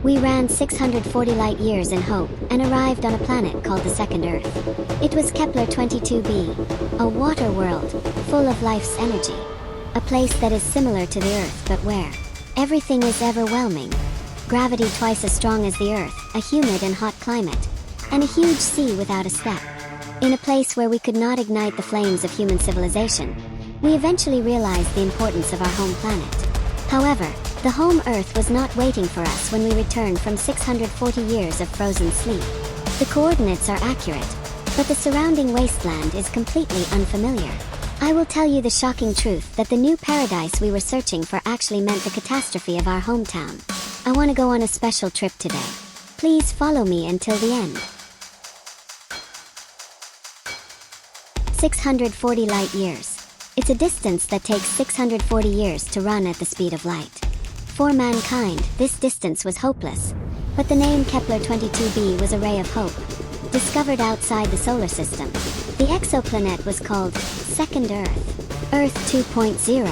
We ran 640 light-years in hope and arrived on a planet called the second Earth. It was kepler22b, a water world full of life's energy. A place that is similar to the Earth but where everything is overwhelming. Gravity twice as strong as the Earth, a humid and hot climate, and a huge sea without a step. In a place where we could not ignite the flames of human civilization, we eventually realized the importance of our home planet. However, the home Earth was not waiting for us when we returned from 640 years of frozen sleep. The coordinates are accurate, but the surrounding wasteland is completely unfamiliar. I will tell you the shocking truth that the new paradise we were searching for actually meant the catastrophe of our hometown. I want to go on a special trip today. Please follow me until the end. 640 light-years. It's a distance that takes 640 years to run at the speed of light. For mankind, this distance was hopeless, but the name kepler22b was a ray of hope. Discovered outside the solar system, the exoplanet was called Second Earth, Earth 2.0.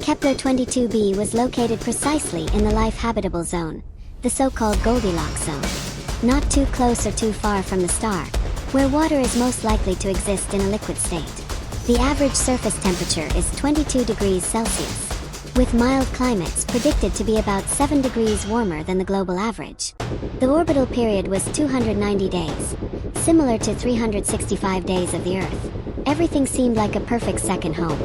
Kepler22b was located precisely in the life habitable zone, the so-called Goldilocks zone. Not too close or too far from the star, where water is most likely to exist in a liquid state. The average surface temperature is 22 degrees Celsius, with mild climates predicted to be about 7 degrees warmer than the global average. The orbital period was 290 days, similar to 365 days of the Earth. Everything seemed like a perfect second home.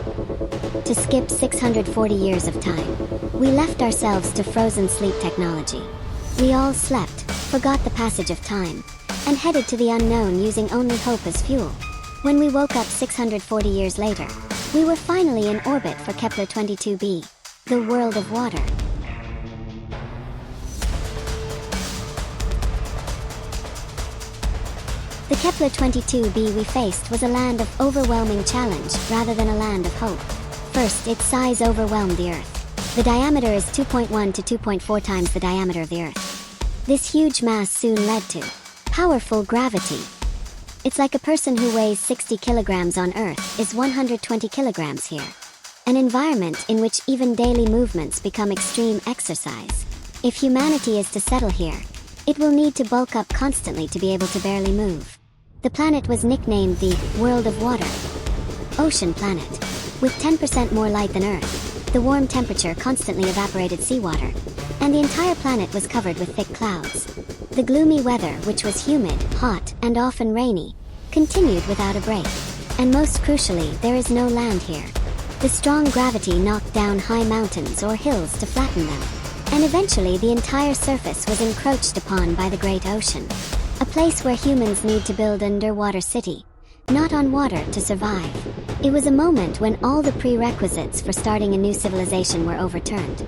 To skip 640 years of time, we left ourselves to frozen sleep technology. We all slept, forgot the passage of time, and headed to the unknown using only hope as fuel. When we woke up 640 years later, we were finally in orbit for kepler22b, the world of water. The kepler22b we faced was a land of overwhelming challenge rather than a land of hope. First, its size overwhelmed the Earth. The diameter is 2.1 to 2.4 times the diameter of the Earth. This huge mass soon led to powerful gravity. It's like a person who weighs 60 kilograms on Earth is 120 kilograms here. An environment in which even daily movements become extreme exercise. If humanity is to settle here, it will need to bulk up constantly to be able to barely move. The planet was nicknamed the World of Water, Ocean Planet. With 10% more light than Earth, the warm temperature constantly evaporated seawater, and the entire planet was covered with thick clouds. The gloomy weather, which was humid, hot, and often rainy, continued without a break. And most crucially, there is no land here. The strong gravity knocked down high mountains or hills to flatten them, and eventually the entire surface was encroached upon by the great ocean. A place where humans need to build an underwater city, not on water to survive. It was a moment when all the prerequisites for starting a new civilization were overturned.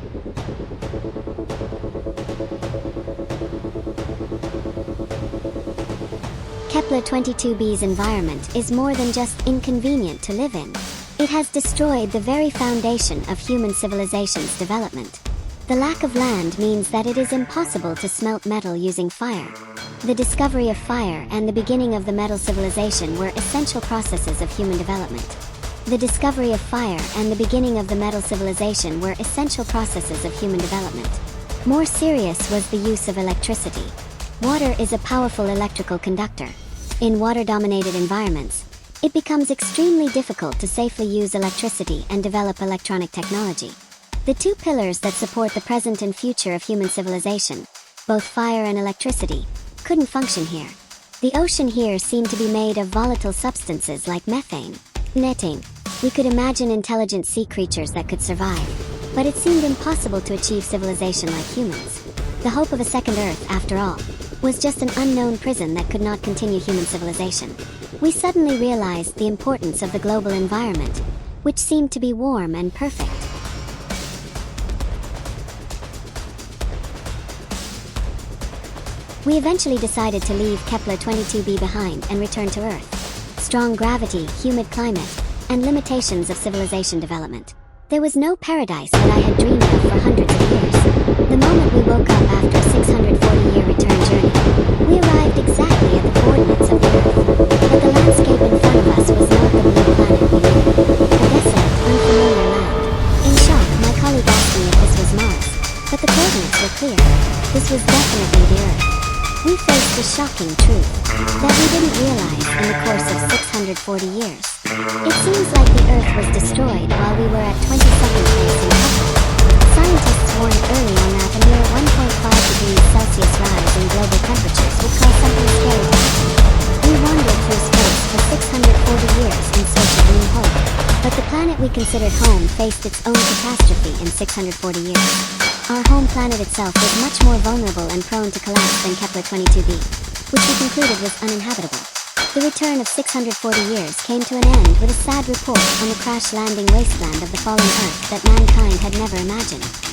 Kepler22b's environment is more than just inconvenient to live in. It has destroyed the very foundation of human civilization's development. The lack of land means that it is impossible to smelt metal using fire. The discovery of fire and the beginning of the metal civilization were essential processes of human development. The discovery of fire and the beginning of the metal civilization were essential processes of human development. More serious was the use of electricity. Water is a powerful electrical conductor. In water-dominated environments, it becomes extremely difficult to safely use electricity and develop electronic technology. The two pillars that support the present and future of human civilization, both fire and electricity, couldn't function here. The ocean here seemed to be made of volatile substances like methane. We could imagine intelligent sea creatures that could survive, but it seemed impossible to achieve civilization like humans. The hope of a second Earth, after all, was just an unknown prison that could not continue human civilization. We suddenly realized the importance of the global environment, which seemed to be warm and perfect. We eventually decided to leave kepler22b behind and return to Earth. Strong gravity, humid climate, and limitations of civilization development. There was no paradise that I had dreamed of for hundreds of years. The moment we woke up after a 640-year return journey, we arrived exactly at the coordinates of the Earth. But the landscape in front of us was not the blue planet we knew. A desolate, unfamiliar land. In shock, my colleague asked me if this was Mars, but the coordinates were clear. This was definitely the Earth. We faced the shocking truth that we didn't realize in the course of 640 years. It seems like the Earth was destroyed while we were at 22nd place in Kepler. Scientists warned early on that a mere 1.5 degrees Celsius rise in global temperatures would cause something scary to happen. We wandered through space for 640 years in search of new hope. But the planet we considered home faced its own catastrophe in 640 years. Our home planet itself was much more vulnerable and prone to collapse than kepler22b, which we concluded was uninhabitable. The return of 640 years came to an end with a sad report on the crash-landing wasteland of the fallen Earth that mankind had never imagined.